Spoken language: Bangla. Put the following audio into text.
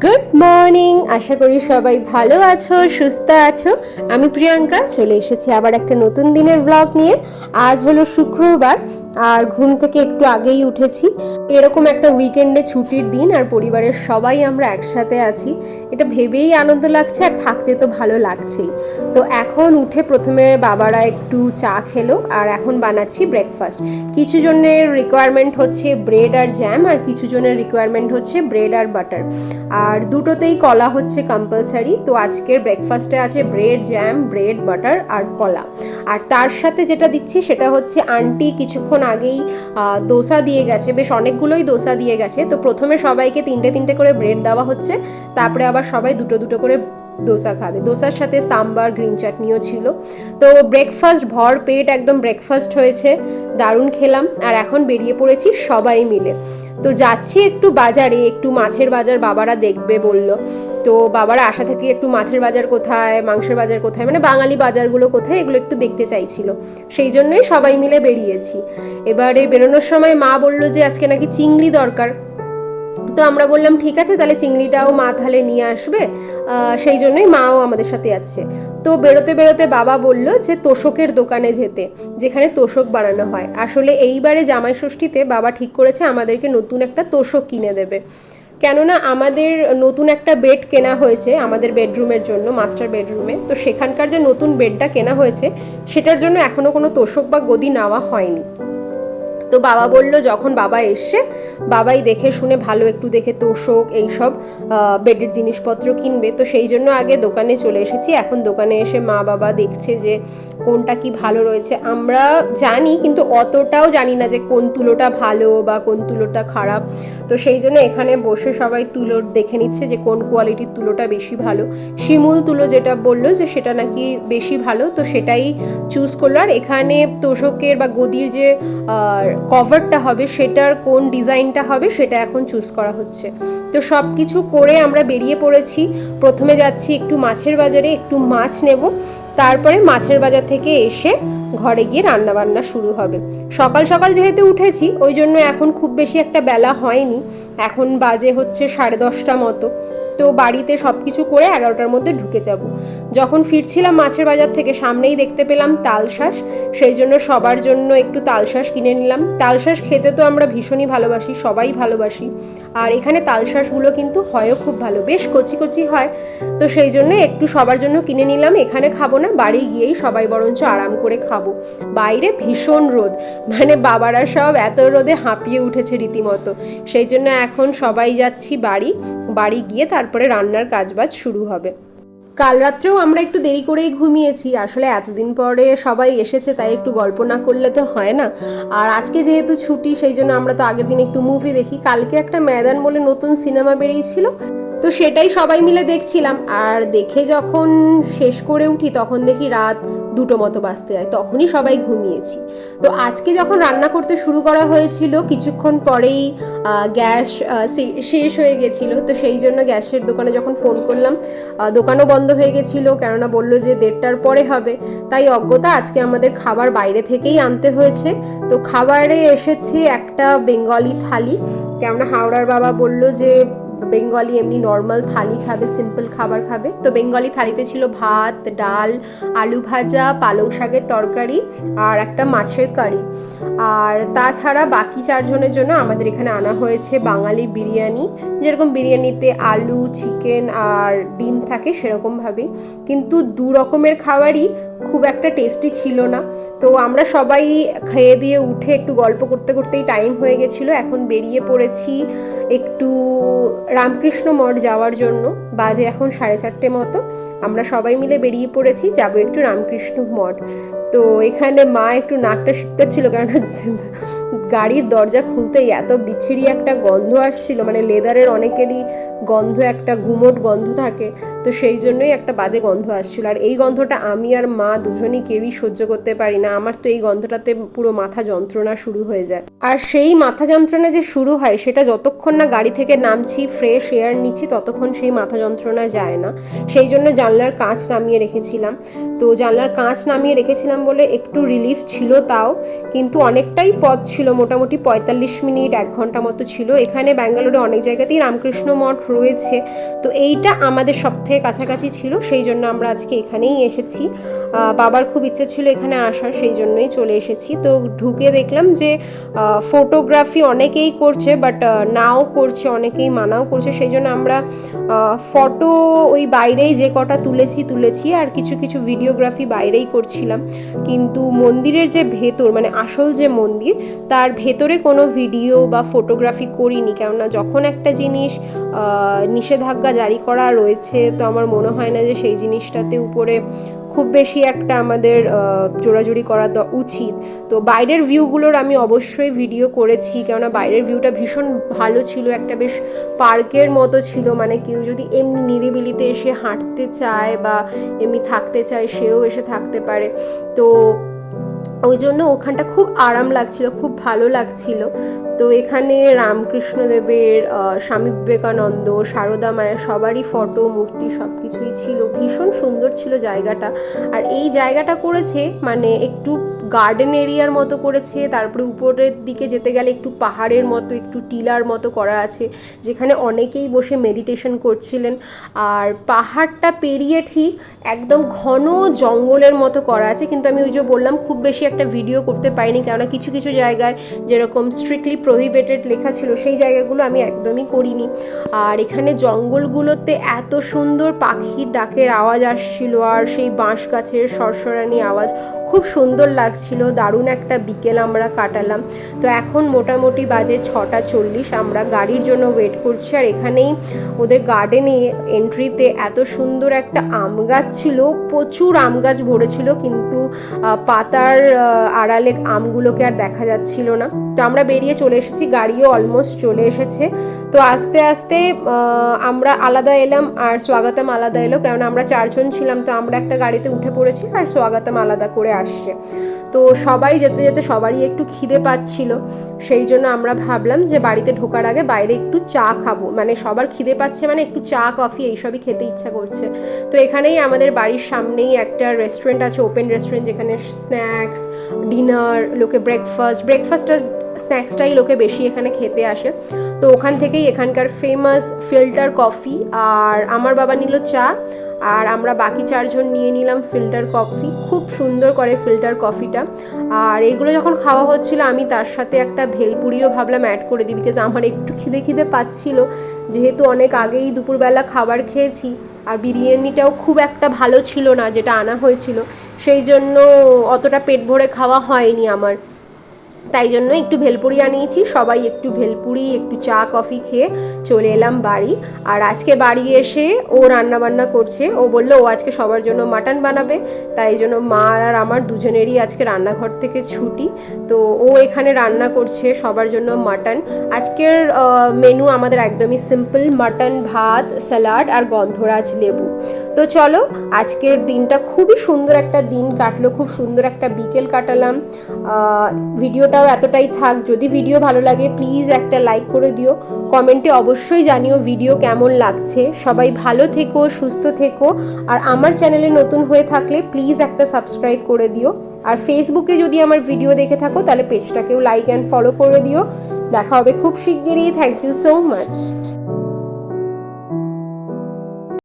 গুড মর্নিং, আশা করি সবাই ভালো আছো, সুস্থ আছো। আমি প্রিয়াঙ্কা চলে এসেছি আবার একটা নতুন দিনের ব্লগ নিয়ে। আজ হলো শুক্রবার আর ঘুম থেকে একটু আগেই উঠেছি। এরকম একটা উইকেন্ডে ছুটির দিন আর পরিবারের সবাই আমরা একসাথে আছি, এটা ভেবেই আনন্দ লাগছে আর থাকতে তো ভালো লাগছেই। তো এখন উঠে প্রথমে বাবারা একটু চা খেলো আর এখন বানাচ্ছি ব্রেকফাস্ট। কিছু জনের রিকোয়ারমেন্ট হচ্ছে ব্রেড আর জ্যাম, আর কিছু জনের রিকোয়ারমেন্ট হচ্ছে ব্রেড আর বাটার, আর দুটোতেই কলা হচ্ছে কম্পালসারি। তো আজকের ব্রেকফাস্টে আছে ব্রেড জ্যাম, ব্রেড বাটার আর কলা। আর তার সাথে যেটা দিচ্ছি সেটা হচ্ছে আন্টি কিছুক্ষণ আগেই দোসা দিয়ে গেছে, বেশ অনেকগুলোই দোসা দিয়ে গেছে। তো প্রথমে সবাইকে তিনটে তিনটে করে ব্রেড দেওয়া হচ্ছে, তারপরে আবার সবাই দুটো দুটো করে দোসা খাবে। দোসার সাথে সাম্বার, গ্রিন চাটনিও ছিল। তো ব্রেকফাস্ট ভর পেট একদম ব্রেকফাস্ট হয়েছে, দারুণ খেলাম। আর এখন বেরিয়ে পড়েছি সবাই মিলে। তো যাচ্ছি একটু বাজারে, একটু মাছের বাজার বাবারা দেখবে বলল। তো বাবারা আশা থেকে একটু মাছের বাজার কোথায়, মাংসের বাজার কোথায়, মানে বাঙালি বাজারগুলো কোথায়, এগুলো একটু দেখতে চাইছিল। সেই জন্যই সবাই মিলে বেরিয়েছি। এবারে বেরোনোর সময় মা বলল যে আজকে নাকি চিংড়ি দরকার। তো আমরা বললাম ঠিক আছে, তাহলে চিংড়িটাও মা তাহলে নিয়ে আসবে, সেই জন্যই মাও আমাদের সাথে আছে। তো বেরোতে বেরোতে বাবা বলল যে তোষকের দোকানে যেতে, যেখানে তোষক বানানো হয়। আসলে এইবারে জামাই ষষ্ঠীতে বাবা ঠিক করেছে আমাদেরকে নতুন একটা তোষক কিনে দেবে, কেননা আমাদের নতুন একটা বেড কেনা হয়েছে আমাদের বেডরুমের জন্য, মাস্টার বেডরুমে। তো সেখানকার যে নতুন বেডটা কেনা হয়েছে সেটার জন্য এখনও কোনো তোষক বা গদি নেওয়া হয়নি। তো বাবা বলল যখন বাবা এসছে বাবাই দেখে শুনে ভালো একটু দেখে তোষক এইসব বেডের জিনিসপত্র কিনবে। তো সেই জন্য আগে দোকানে চলে এসেছি। এখন দোকানে এসে মা বাবা দেখছে যে কোনটা কি ভালো রয়েছে। আমরা জানি কিন্তু অতটাও জানি না যে কোন তুলোটা ভালো বা কোন তুলোটা খারাপ। তো সেই জন্য এখানে বসে সবাই তুলো দেখে নিচ্ছে যে কোন কোয়ালিটির তুলোটা বেশি ভালো। শিমুল তুলো যেটা বললো যে সেটা নাকি বেশি ভালো, তো সেটাই চুজ করলো। আর এখানে তোষকের বা গদির যে কভারটা হবে সেটার কোন ডিজাইনটা হবে সেটা এখন চুজ করা হচ্ছে। তো সব কিছু করে আমরা বেরিয়ে পড়েছি। প্রথমে যাচ্ছি একটু মাছের বাজারে, একটু মাছ নেব, তারপরে মাছের বাজার থেকে এসে ঘরে গিয়ে রান্নাবান্না শুরু হবে। সকাল সকাল যেহেতু উঠেছি ওই জন্য এখন খুব বেশি একটা বেলা হয়নি, এখন বাজে হচ্ছে 10:30 মতো। তো বাড়িতে সব কিছু করে 11টার মধ্যে ঢুকে যাব। যখন ফিরছিলাম মাছের বাজার থেকে সামনেই দেখতে পেলাম তালশাঁস, সেই জন্য সবার জন্য একটু তালশাঁস কিনে নিলাম। তালশাঁস খেতে তো আমরা ভীষণই ভালোবাসি, সবাই ভালোবাসি। আর এখানে তালশাঁসগুলো কিন্তু হয়ও খুব ভালো, বেশ কচি কচি হয়। তো সেই জন্য একটু সবার জন্য কিনে নিলাম। এখানে খাবো না, বাড়ি গিয়েই সবাই বরঞ্চ আরাম করে খাবো। বাইরে ভীষণ রোদ, মানে বাবারা সব এত রোদে হাঁপিয়ে উঠেছে রীতিমতো। সেই জন্য এখন সবাই যাচ্ছি বাড়ি গিয়ে তারপরে রান্নার কাজবাজ শুরু হবে। কাল রাত্রেও আমরা একটু দেরি করেই ঘুমিয়েছি, আসলে এতদিন পরে সবাই এসেছে তাই একটু গল্প না করলে তো হয় না। আর আজকে যেহেতু ছুটি সেই জন্য আমরা তো আগের দিন একটু মুভি দেখি। কালকে একটা ময়দান বলে নতুন সিনেমা বেরিয়েছিল, তো সেটাই সবাই মিলে দেখছিলাম। আর দেখে যখন শেষ করে উঠি তখন দেখি রাত 2টো মতো বাজতে যায়, তখনই সবাই ঘুমিয়েছি। তো আজকে যখন রান্না করতে শুরু করা হয়েছিল কিছুক্ষণ পরেই গ্যাস শেষ হয়ে গেছিলো। তো সেই জন্য গ্যাসের দোকানে যখন ফোন করলাম দোকানও বন্ধ হয়ে গেছিলো, কেননা বললো যে 1:30টার পরে হবে। তাই অজ্ঞতা আজকে আমাদের খাবার বাইরে থেকেই আনতে হয়েছে। তো খাবারে এসেছে একটা বেঙ্গলি থালি, কেননা হাওড়ার বাবা বললো যে বেঙ্গলি এমনি নর্মাল থালি খাবে, সিম্পল খাবার খাবে। তো বেঙ্গলি থালিতে ছিল ভাত, ডাল, আলু ভাজা, পালং শাকের তরকারি আর একটা মাছের কারি। আর তাছাড়া বাকি 4 জনের জন্য আমাদের এখানে আনা হয়েছে বাঙালি বিরিয়ানি, যেরকম বিরিয়ানিতে আলু, চিকেন আর ডিম থাকে সেরকমভাবেই। কিন্তু 2 রকমের খাবারই খুব একটা টেস্টি ছিল না। তো আমরা সবাই খেয়ে দিয়ে উঠে একটু গল্প করতে করতেই টাইম হয়ে গেছিলো। এখন বেরিয়ে পড়েছি একটু রামকৃষ্ণ মঠ যাওয়ার জন্য। বাজে এখন 4:30 মতো। আমরা সবাই মিলে বেরিয়ে পড়েছি, যাবো একটু রামকৃষ্ণ মঠ। তো এখানে মা একটু নাকটা শিটকাচ্ছিল, কারণ গাড়ির দরজা খুলতেই এত বিচ্ছিরি একটা গন্ধ আসছিল, মানে লেদারের অনেকেরই গন্ধ, একটা গুমোট গন্ধ থাকে। তো সেই জন্যই একটা বাজে গন্ধ আসছিল। আর এই গন্ধটা আমি আর মা দুজনই কেউই সহ্য করতে পারি না। আমার তো এই গন্ধটাতে পুরো মাথা যন্ত্রণা শুরু হয়ে যায়। আর সেই মাথা যন্ত্রণা যে শুরু হয় সেটা যতক্ষণ না গাড়ি থেকে নামছি, ফ্রেশ এয়ার নিচ্ছি, ততক্ষণ সেই মাথা যন্ত্রণা যায় না। সেই জন্য জানলার কাঁচ নামিয়ে রেখেছিলাম। তো জানলার কাঁচ নামিয়ে রেখেছিলাম বলে একটু রিলিফ ছিল, তাও কিন্তু অনেকটাই পথ ছিল, মোটামুটি 45 মিনিট 1 ঘন্টা মতো ছিল। এখানে ব্যাঙ্গালোরে অনেক জায়গাতেই রামকৃষ্ণ মঠ রয়েছে, তো এইটা আমাদের সবথেকে কাছাকাছি ছিল, সেই জন্য আমরা আজকে এখানেই এসেছি। বাবার খুব ইচ্ছে ছিল এখানে আসার, সেই জন্যই চলে এসেছি। তো ঢুকে দেখলাম যে ফটোগ্রাফি অনেকেই করছে, বাট নাও করছে, অনেকেই মানাও করছে, সেই জন্য আমরা ফটো ওই বাইরেই যে কটা তুলেছি আর কিছু কিছু ভিডিওগ্রাফি বাইরেই করছিলাম। কিন্তু মন্দিরের যে ভেতর, মানে আসল যে মন্দির, তার ভেতরে কোনো ভিডিও বা ফটোগ্রাফি করিনি, কেননা যখন একটা জিনিস নিষেধাজ্ঞা জারি করা রয়েছে, তো আমার মনে হয় না যে সেই জিনিসটাতে উপরে খুব বেশি একটা আমাদের জোরাজুরি করা উচিত। তো বাইরের ভিউগুলোর আমি অবশ্যই ভিডিও করেছি, কেননা বাইরের ভিউটা ভীষণ ভালো ছিল, একটা বেশ পার্কের মতো ছিল, মানে কেউ যদি এমনি নিরিবিলিতে এসে হাঁটতে চায় বা এমনি থাকতে চায় সেও এসে থাকতে পারে। তো ওই জন্য ওখানটা খুব আরাম লাগছিল, খুব ভালো লাগছিল। তো এখানে রামকৃষ্ণদেবের, স্বামী বিবেকানন্দ, সারদা মায়ের সবারই ফটো, মূর্তি সব কিছুই ছিল। ভীষণ সুন্দর ছিল জায়গাটা। আর এই জায়গাটা করেছে মানে একটু গার্ডেন এরিয়ার মতো করেছে, তারপরে উপরের দিকে যেতে গেলে একটু পাহাড়ের মতো, একটু টিলার মতো করা আছে, যেখানে অনেকেই বসে মেডিটেশন করছিলেন। আর পাহাড়টা পেরিয়ে ঠিক একদম ঘন জঙ্গলের মতো করা আছে, কিন্তু আমি ওই যে বললাম খুব বেশি একটা ভিডিও করতে পারিনি, কেননা কিছু কিছু জায়গায় যেরকম স্ট্রিক্টলি প্রহিবিটেড লেখা ছিল সেই জায়গাগুলো আমি একদমই করিনি। আর এখানে জঙ্গলগুলোতে এত সুন্দর পাখির ডাকের আওয়াজ আসছিল, আর সেই বাঁশ গাছের সরসরানি আওয়াজ, খুব সুন্দর লাগছিল। দারুণ একটা বিকেল আমরা কাটালাম। তো এখন মোটামুটি বাজে 6:40, আমরা গাড়ির জন্য ওয়েট করছি। আর এখানেই ওদের গার্ডেনে এন্ট্রিতে এত সুন্দর একটা আম গাছ ছিল, প্রচুর আম গাছ ভরেছিল, কিন্তু পাতার আড়ালে আমগুলোকে আর দেখা যাচ্ছিল না। তো আমরা বেরিয়ে চলে এসেছি, গাড়িও অলমোস্ট চলে এসেছে। তো আস্তে আস্তে আমরা আলাদা এলাম আর স্বাগতম আলাদা এলো, কেননা আমরা 4 জন ছিলাম। তো আমরা একটা গাড়িতে উঠে পড়েছি আর স্বাগতম আলাদা করে আসছে। তো সবাই যেতে যেতে সবারই একটু খিদে পাচ্ছিল, সেই জন্য আমরা ভাবলাম যে বাড়িতে ঢোকার আগে বাইরে একটু চা খাবো, মানে সবার খিদে পাচ্ছে, মানে একটু চা কফি এইসবই খেতে ইচ্ছা করছে। তো এখানেই আমাদের বাড়ির সামনেই একটা রেস্টুরেন্ট আছে, ওপেন রেস্টুরেন্ট, যেখানে স্ন্যাক্স, ডিনার, লোকে ব্রেকফাস্টটা স্ন্যাক্সটাই লোকে বেশি এখানে খেতে আসে। তো ওখান থেকেই এখানকার ফেমাস ফিল্টার কফি, আর আমার বাবা নিল চা, আর আমরা বাকি 4 জন নিয়ে নিলাম ফিল্টার কফি। খুব সুন্দর করে ফিল্টার কফিটা। আর এগুলো যখন খাওয়া হচ্ছিল, আমি তার সাথে একটা ভেলপুরিও ভাবলাম অ্যাড করে দিই, বিকজ আমার একটু খিদে পাচ্ছিল, যেহেতু অনেক আগেই দুপুরবেলা খাবার খেয়েছি। আর বিরিয়ানিটাও খুব একটা ভালো ছিল না যেটা আনা হয়েছিল, সেই জন্য অতটা পেট ভরে খাওয়া হয়নি আমার। তাই জন্য একটু ভেলপুরি আনিয়েছি, সবাই একটু ভেলপুরি, একটু চা কফি খেয়ে চলে এলাম বাড়ি। আর আজকে বাড়ি এসে ও রান্নাবান্না করছে, ও বললো ও আজকে সবার জন্য মাটন বানাবে, তাই জন্য মা আর আমার দুজনেরই আজকে রান্নাঘর থেকে ছুটি। তো ও এখানে রান্না করছে সবার জন্য মাটন। আজকের মেনু আমাদের একদমই সিম্পল, মাটন, ভাত, স্যালাড আর গন্ধরাজ লেবু। তো চলো, আজকের দিনটা খুবই সুন্দর একটা দিন কাটলো, খুব সুন্দর একটা বিকেল কাটালাম। ভিডিওটাও এতটাই থাক। যদি ভিডিও ভালো লাগে প্লিজ একটা লাইক করে দিও, কমেন্টে অবশ্যই জানিও ভিডিও কেমন লাগছে। সবাই ভালো থেকো, সুস্থ থেকো। আর আমার চ্যানেলে নতুন হয়ে থাকলে প্লিজ একটা সাবস্ক্রাইব করে দিও। আর ফেসবুকে যদি আমার ভিডিও দেখে থাকো তাহলে পেজটাকেও লাইক অ্যান্ড ফলো করে দিও। দেখা হবে খুব শিগগিরই। Thank you so much.